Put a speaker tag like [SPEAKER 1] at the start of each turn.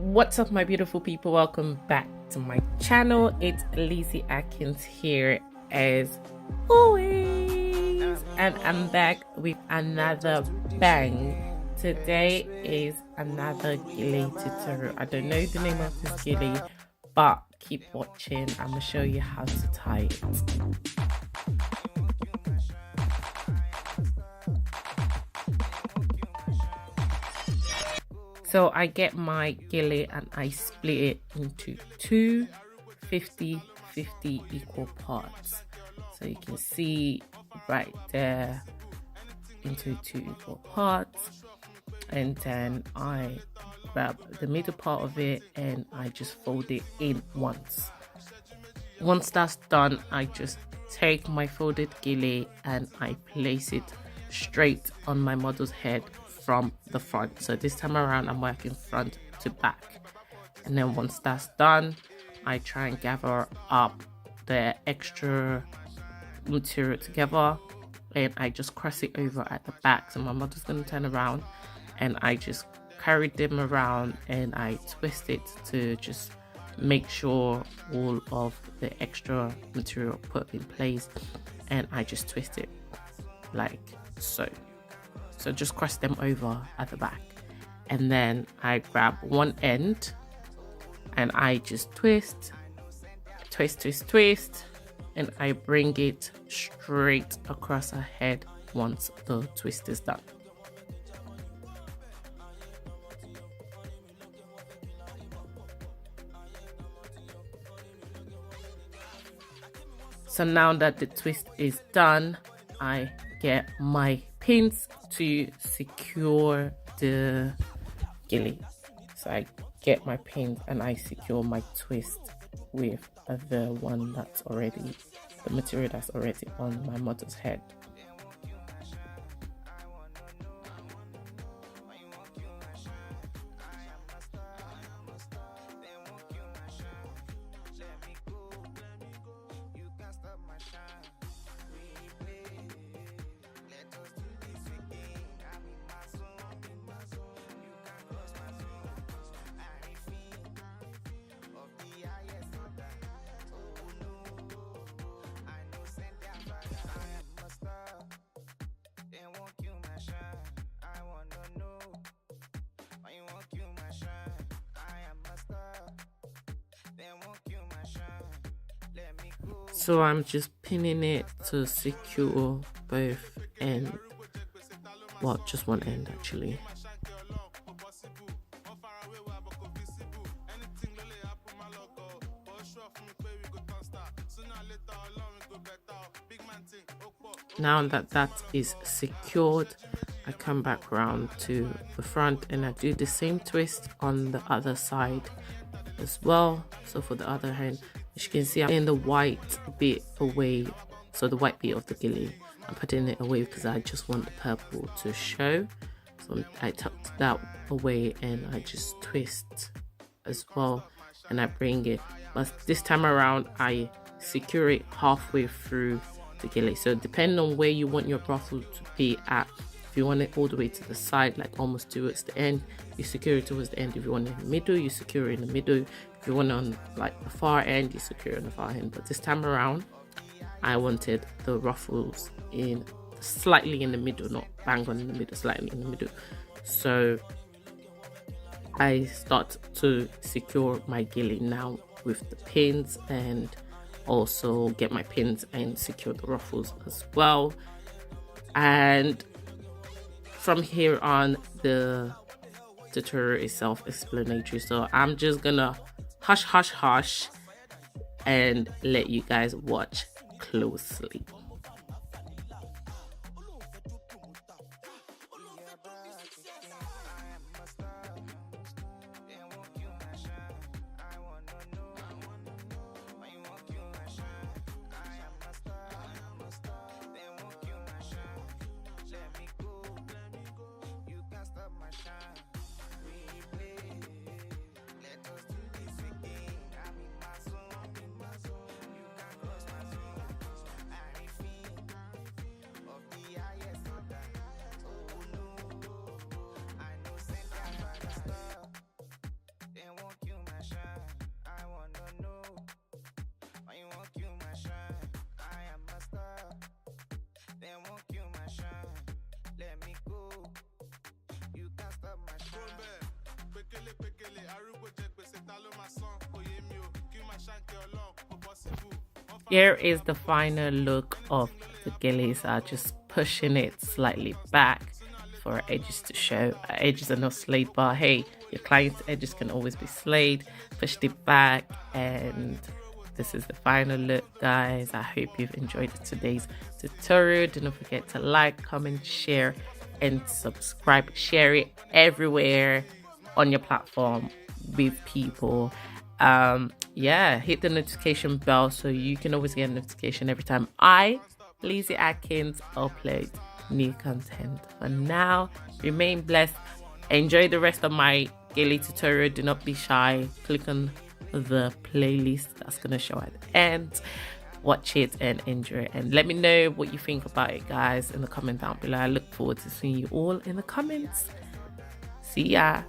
[SPEAKER 1] What's up, my beautiful people? Welcome back to my channel. It's Lizzie Atkins here as always, and I'm back with another bang. Today is another GELE tutorial. I don't know the name of this GELE, but keep watching. I'm gonna show you how to tie it. So I get my GELE and I split it into two 50-50 equal parts. So you can see right there, into two equal parts. And then I grab the middle part of it and I just fold it in once. Once that's done, I just take my folded GELE and I place it straight on my model's head from the front. So this time around I'm working front to back, and then once that's done, I try and gather up the extra material together and I just cross it over at the back. So my model's going to turn around and I just carry them around and I twist it to just make sure all of the extra material put in place, and I just twist it like so. So just cross them over at the back, and then I grab one end and I just twist, and I bring it straight across her head once the twist is done. So now that the twist is done, I get my pins to secure the GELE. So I get my pins and I secure my twist with the one that's already, the material that's already on my model's head. So I'm just pinning it to secure both ends, well, just one end actually. Now that that is secured, I come back round to the front and I do the same twist on the other side as well. So for the other hand, as you can see, I'm putting the white bit away, so the white bit of the GELE, I'm putting it away because I just want the purple to show. So I tucked that away and I just twist as well, and I bring it, but this time around I secure it halfway through the GELE. So depending on where you want your ruffle to be at, if you want it all the way to the side, like almost towards the end, you secure it towards the end. If you want it in the middle, you secure it in the middle. If you want it on like the far end, you secure it on the far end. But this time around, I wanted the ruffles in slightly in the middle, not bang on in the middle, slightly in the middle. So I start to secure my GELE now with the pins, and also get my pins and secure the ruffles as well. And from here on, the tutorial is self-explanatory, so I'm just gonna hush and let you guys watch closely. Here is the final look of the gele. So I'm just pushing it slightly back for our edges to show. Our edges are not slayed, but hey, your client's edges can always be slayed. Pushed it back, and this is the final look, guys. I hope you've enjoyed today's tutorial. Do not forget to like, comment, share, and subscribe. Share it everywhere on your platform with people. Yeah, hit the notification bell so you can always get a notification every time I, Lizzie Atkins, upload new content. For now, remain blessed. Enjoy the rest of my gele tutorial. Do not be shy. Click on the playlist that's gonna show at the end. Watch it and enjoy it, and let me know what you think about it, guys, in the comment down below. I look forward to seeing you all in the comments. See ya.